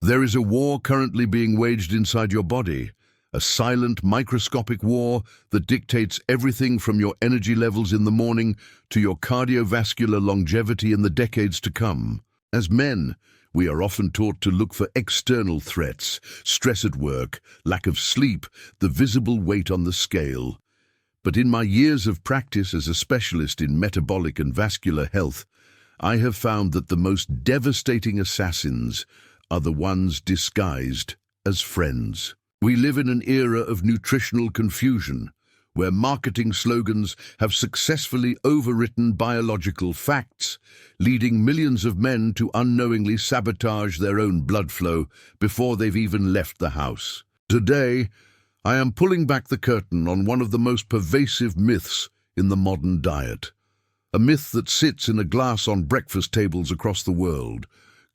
There is a war currently being waged inside your body, a silent, microscopic war that dictates everything from your energy levels in the morning to your cardiovascular longevity in the decades to come. As men, we are often taught to look for external threats, stress at work, lack of sleep, the visible weight on the scale. But in my years of practice as a specialist in metabolic and vascular health, I have found that the most devastating assassins are the ones disguised as friends. We live in an era of nutritional confusion, where marketing slogans have successfully overwritten biological facts, leading millions of men to unknowingly sabotage their own blood flow before they've even left the house. Today, I am pulling back the curtain on one of the most pervasive myths in the modern diet. A myth that sits in a glass on breakfast tables across the world,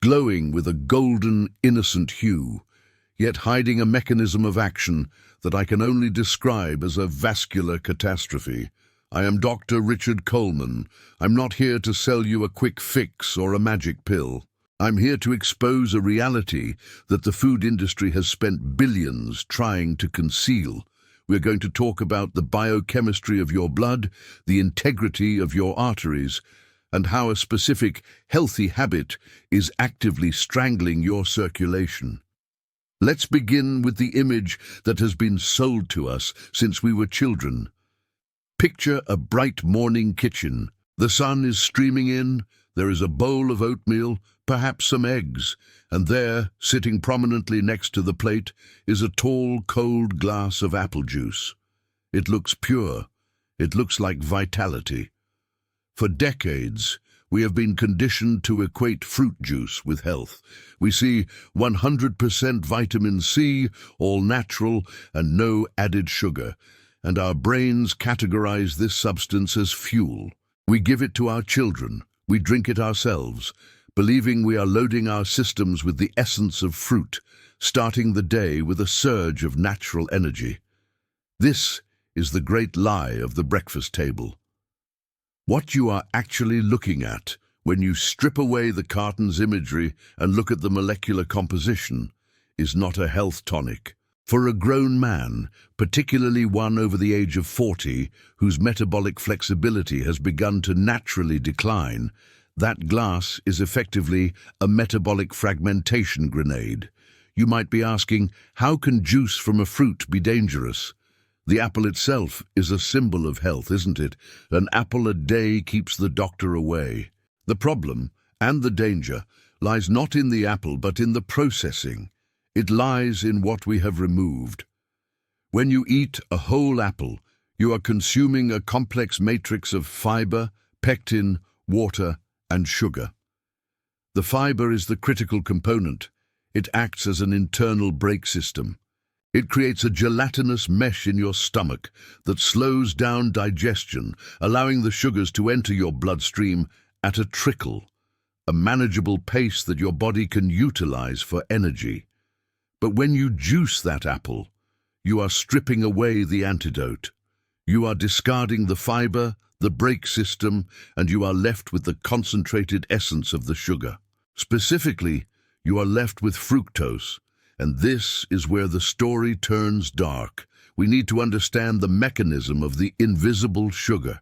glowing with a golden, innocent hue, yet hiding a mechanism of action that I can only describe as a vascular catastrophe. I am Dr. Richard Coleman. I'm not here to sell you a quick fix or a magic pill. I'm here to expose a reality that the food industry has spent billions trying to conceal. We're going to talk about the biochemistry of your blood, the integrity of your arteries, and how a specific healthy habit is actively strangling your circulation. Let's begin with the image that has been sold to us since we were children. Picture a bright morning kitchen. The sun is streaming in, there is a bowl of oatmeal, perhaps some eggs, and there, sitting prominently next to the plate, is a tall, cold glass of apple juice. It looks pure. It looks like vitality. For decades, we have been conditioned to equate fruit juice with health. We see 100% vitamin C, all natural, and no added sugar, and our brains categorize this substance as fuel. We give it to our children. We drink it ourselves, believing we are loading our systems with the essence of fruit, starting the day with a surge of natural energy. This is the great lie of the breakfast table. What you are actually looking at when you strip away the carton's imagery and look at the molecular composition is not a health tonic. For a grown man, particularly one over the age of 40, whose metabolic flexibility has begun to naturally decline, that glass is effectively a metabolic fragmentation grenade. You might be asking, how can juice from a fruit be dangerous? The apple itself is a symbol of health, isn't it? An apple a day keeps the doctor away. The problem, and the danger, lies not in the apple but in the processing. It lies in what we have removed. When you eat a whole apple, you are consuming a complex matrix of fiber, pectin, water, and sugar. The fiber is the critical component. It acts as an internal brake system. It creates a gelatinous mesh in your stomach that slows down digestion, allowing the sugars to enter your bloodstream at a trickle, a manageable pace that your body can utilize for energy. But when you juice that apple, you are stripping away the antidote. You are discarding the fiber, the brake system, and you are left with the concentrated essence of the sugar. Specifically, you are left with fructose. And this is where the story turns dark. We need to understand the mechanism of the invisible sugar.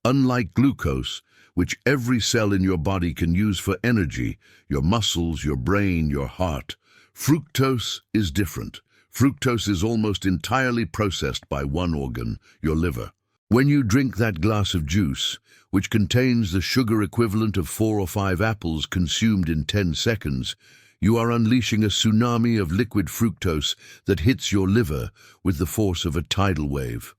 Unlike glucose, which every cell in your body can use for energy, your muscles, your brain, your heart, fructose is different. Fructose is almost entirely processed by one organ, your liver. When you drink that glass of juice, which contains the sugar equivalent of 4 or 5 apples consumed in 10 seconds, you are unleashing a tsunami of liquid fructose that hits your liver with the force of a tidal wave.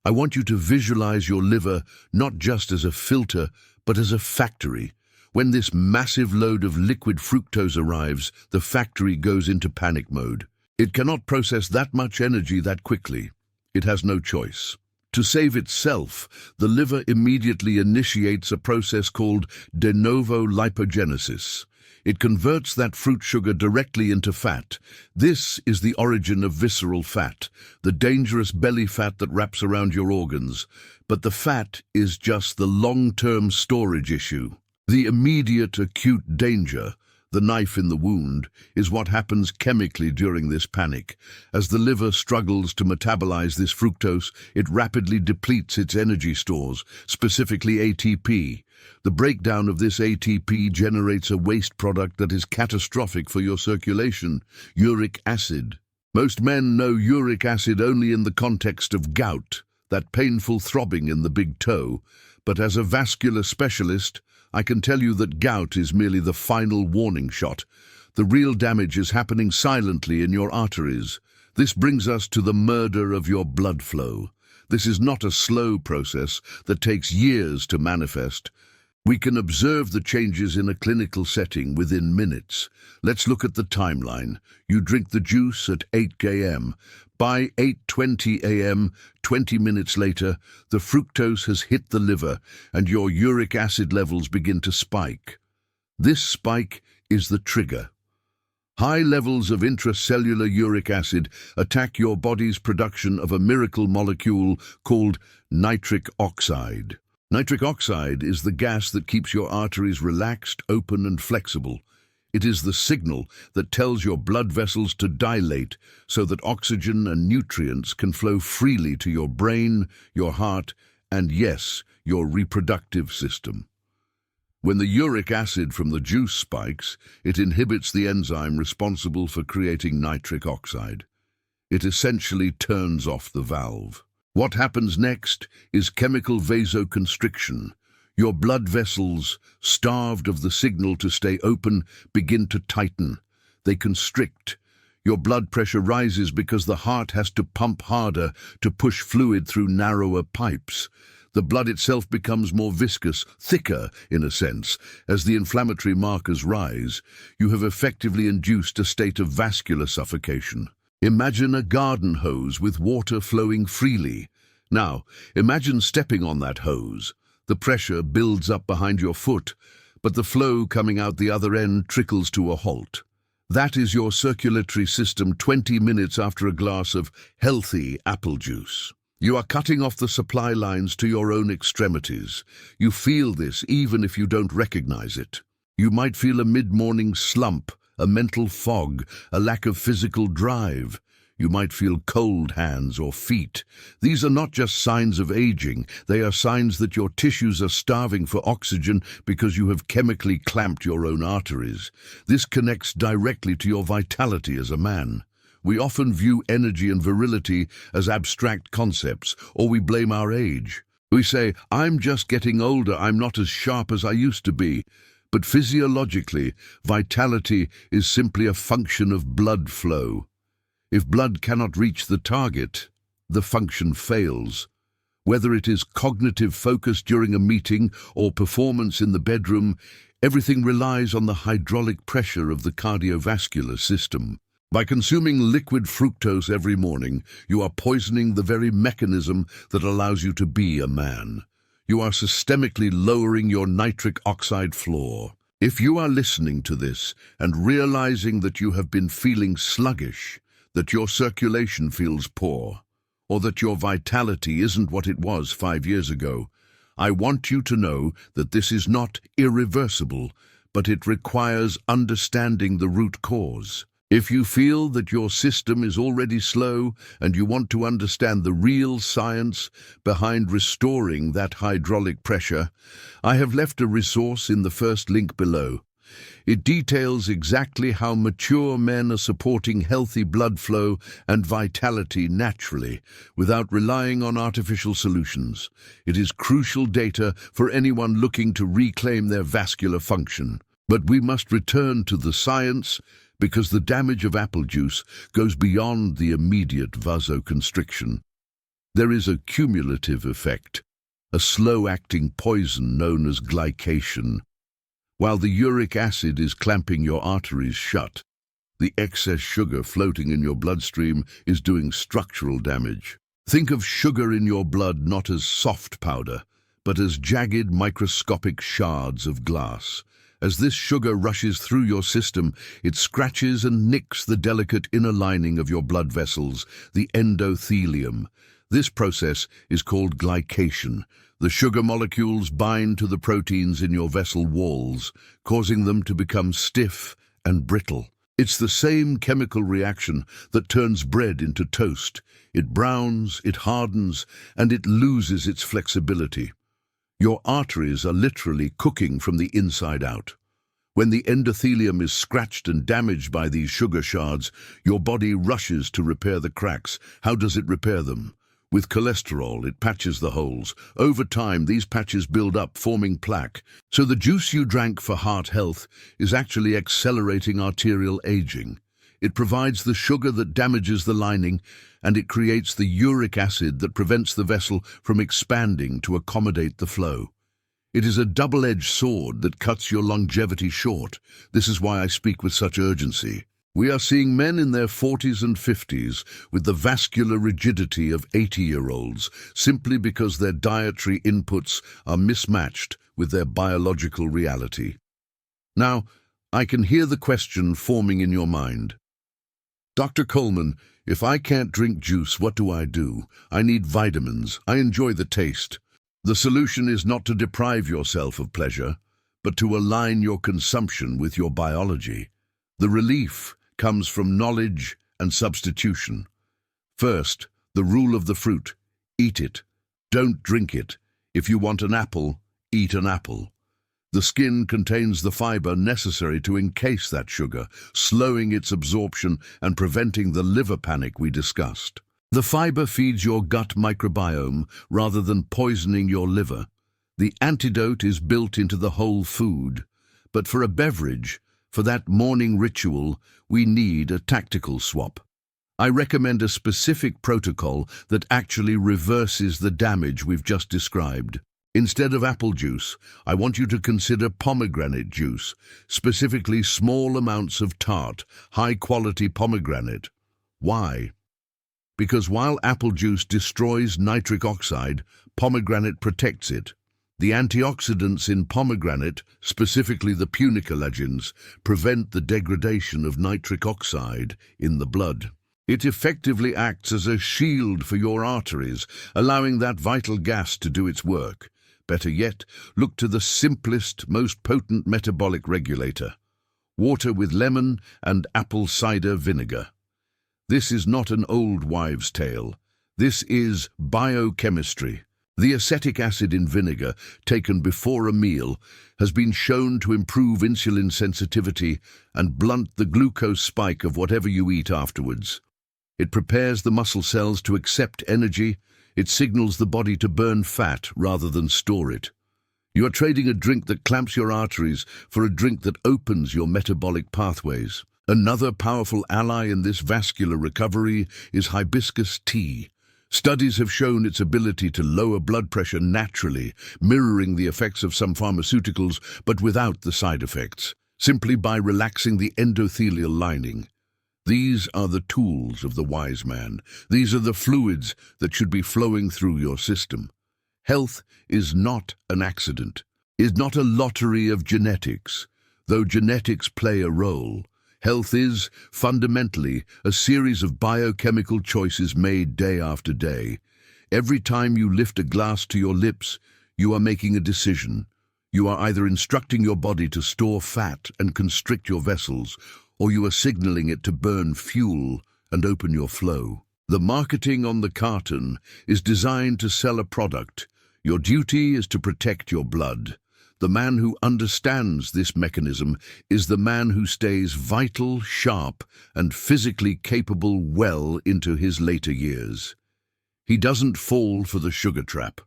I want you to visualize your liver not just as a filter, but as a factory. When this massive load of liquid fructose arrives, the factory goes into panic mode. It cannot process that much energy that quickly. It has no choice. To save itself, the liver immediately initiates a process called de novo lipogenesis. It converts that fruit sugar directly into fat. This is the origin of visceral fat, the dangerous belly fat that wraps around your organs. But the fat is just the long-term storage issue. The immediate acute danger, The knife in the wound is what happens chemically during this panic. As the liver struggles to metabolize this fructose, it rapidly depletes its energy stores, specifically ATP. The breakdown of this ATP generates a waste product that is catastrophic for your circulation: uric acid. Most men know uric acid only in the context of gout, that painful throbbing in the big toe. But as a vascular specialist, I can tell you that gout is merely the final warning shot. The real damage is happening silently in your arteries. This brings us to the murder of your blood flow. This is not a slow process that takes years to manifest. We can observe the changes in a clinical setting within minutes. Let's look at the timeline. You drink the juice at 8 a.m. By 8:20 a.m., 20 minutes later, the fructose has hit the liver and your uric acid levels begin to spike. This spike is the trigger. High levels of intracellular uric acid attack your body's production of a miracle molecule called nitric oxide. Nitric oxide is the gas that keeps your arteries relaxed, open, and flexible. It is the signal that tells your blood vessels to dilate so that oxygen and nutrients can flow freely to your brain, your heart, and yes, your reproductive system. When the uric acid from the juice spikes, it inhibits the enzyme responsible for creating nitric oxide. It essentially turns off the valve. What happens next is chemical vasoconstriction. Your blood vessels, starved of the signal to stay open, begin to tighten. They constrict. Your blood pressure rises because the heart has to pump harder to push fluid through narrower pipes. The blood itself becomes more viscous, thicker in a sense. As the inflammatory markers rise, you have effectively induced a state of vascular suffocation. Imagine a garden hose with water flowing freely. Now, imagine stepping on that hose. The pressure builds up behind your foot, but the flow coming out the other end trickles to a halt. That is your circulatory system 20 minutes after a glass of healthy apple juice. You are cutting off the supply lines to your own extremities. You feel this even if you don't recognize it. You might feel a mid-morning slump, a mental fog, a lack of physical drive. You might feel cold hands or feet. These are not just signs of aging. They are signs that your tissues are starving for oxygen because you have chemically clamped your own arteries. This connects directly to your vitality as a man. We often view energy and virility as abstract concepts, or we blame our age. We say, "I'm just getting older, I'm not as sharp as I used to be." But physiologically, vitality is simply a function of blood flow. If blood cannot reach the target, the function fails. Whether it is cognitive focus during a meeting or performance in the bedroom, everything relies on the hydraulic pressure of the cardiovascular system. By consuming liquid fructose every morning, you are poisoning the very mechanism that allows you to be a man. You are systemically lowering your nitric oxide floor. If you are listening to this and realizing that you have been feeling sluggish, that your circulation feels poor, or that your vitality isn't what it was 5 years ago, I want you to know that this is not irreversible, but it requires understanding the root cause. If you feel that your system is already slow and you want to understand the real science behind restoring that hydraulic pressure, I have left a resource in the first link below. It details exactly how mature men are supporting healthy blood flow and vitality naturally, without relying on artificial solutions. It is crucial data for anyone looking to reclaim their vascular function. But we must return to the science, because the damage of apple juice goes beyond the immediate vasoconstriction. There is a cumulative effect, a slow-acting poison known as glycation. While the uric acid is clamping your arteries shut, the excess sugar floating in your bloodstream is doing structural damage. Think of sugar in your blood not as soft powder, but as jagged microscopic shards of glass. As this sugar rushes through your system, it scratches and nicks the delicate inner lining of your blood vessels, the endothelium. This process is called glycation. The sugar molecules bind to the proteins in your vessel walls, causing them to become stiff and brittle. It's the same chemical reaction that turns bread into toast. It browns, it hardens, and it loses its flexibility. Your arteries are literally cooking from the inside out. When the endothelium is scratched and damaged by these sugar shards, your body rushes to repair the cracks. How does it repair them? With cholesterol, it patches the holes. Over time, these patches build up, forming plaque. So the juice you drank for heart health is actually accelerating arterial aging. It provides the sugar that damages the lining, and it creates the uric acid that prevents the vessel from expanding to accommodate the flow. It is a double-edged sword that cuts your longevity short. This is why I speak with such urgency. We are seeing men in their 40s and 50s with the vascular rigidity of 80-year-olds simply because their dietary inputs are mismatched with their biological reality. Now, I can hear the question forming in your mind. Dr. Coleman, if I can't drink juice, what do? I need vitamins. I enjoy the taste. The solution is not to deprive yourself of pleasure, but to align your consumption with your biology. The relief comes from knowledge and substitution. First, the rule of the fruit. Eat it. Don't drink it. If you want an apple, eat an apple. The skin contains the fiber necessary to encase that sugar, slowing its absorption and preventing the liver panic we discussed. The fiber feeds your gut microbiome rather than poisoning your liver. The antidote is built into the whole food. But for a beverage, for that morning ritual, we need a tactical swap. I recommend a specific protocol that actually reverses the damage we've just described. Instead of apple juice, I want you to consider pomegranate juice, specifically small amounts of tart, high-quality pomegranate. Why? Because while apple juice destroys nitric oxide, pomegranate protects it. The antioxidants in pomegranate, specifically the punicalagins, prevent the degradation of nitric oxide in the blood. It effectively acts as a shield for your arteries, allowing that vital gas to do its work. Better yet, look to the simplest, most potent metabolic regulator: water with lemon and apple cider vinegar. This is not an old wives' tale. This is biochemistry. The acetic acid in vinegar, taken before a meal, has been shown to improve insulin sensitivity and blunt the glucose spike of whatever you eat afterwards. It prepares the muscle cells to accept energy. It signals the body to burn fat rather than store it. You are trading a drink that clamps your arteries for a drink that opens your metabolic pathways. Another powerful ally in this vascular recovery is hibiscus tea. Studies have shown its ability to lower blood pressure naturally, mirroring the effects of some pharmaceuticals, but without the side effects, simply by relaxing the endothelial lining. These are the tools of the wise man. These are the fluids that should be flowing through your system. Health is not an accident, is not a lottery of genetics, though genetics play a role. Health is, fundamentally, a series of biochemical choices made day after day. Every time you lift a glass to your lips, you are making a decision. You are either instructing your body to store fat and constrict your vessels, or you are signaling it to burn fuel and open your flow. The marketing on the carton is designed to sell a product. Your duty is to protect your blood. The man who understands this mechanism is the man who stays vital, sharp, and physically capable well into his later years. He doesn't fall for the sugar trap.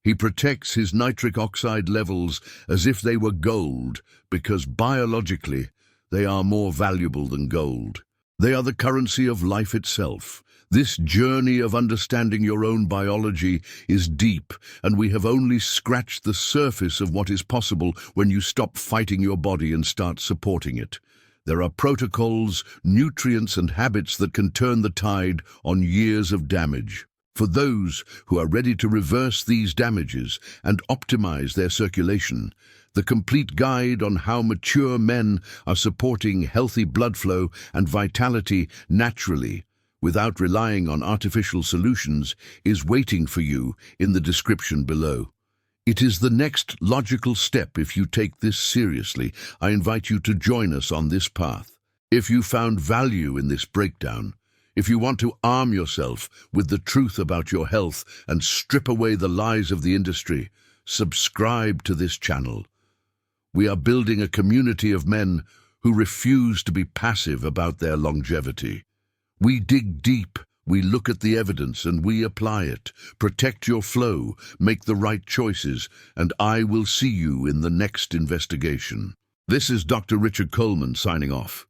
He protects his nitric oxide levels as if they were gold, because biologically, they are more valuable than gold. They are the currency of life itself. This journey of understanding your own biology is deep, and we have only scratched the surface of what is possible when you stop fighting your body and start supporting it. There are protocols, nutrients, and habits that can turn the tide on years of damage. For those who are ready to reverse these damages and optimize their circulation, the complete guide on how mature men are supporting healthy blood flow and vitality naturally, without relying on artificial solutions, is waiting for you in the description below. It is the next logical step. If you take this seriously, I invite you to join us on this path. If you found value in this breakdown, if you want to arm yourself with the truth about your health and strip away the lies of the industry, subscribe to this channel. We are building a community of men who refuse to be passive about their longevity. We dig deep, we look at the evidence and we apply it. Protect your flow, make the right choices, and I will see you in the next investigation. This is Dr. Richard Coleman signing off.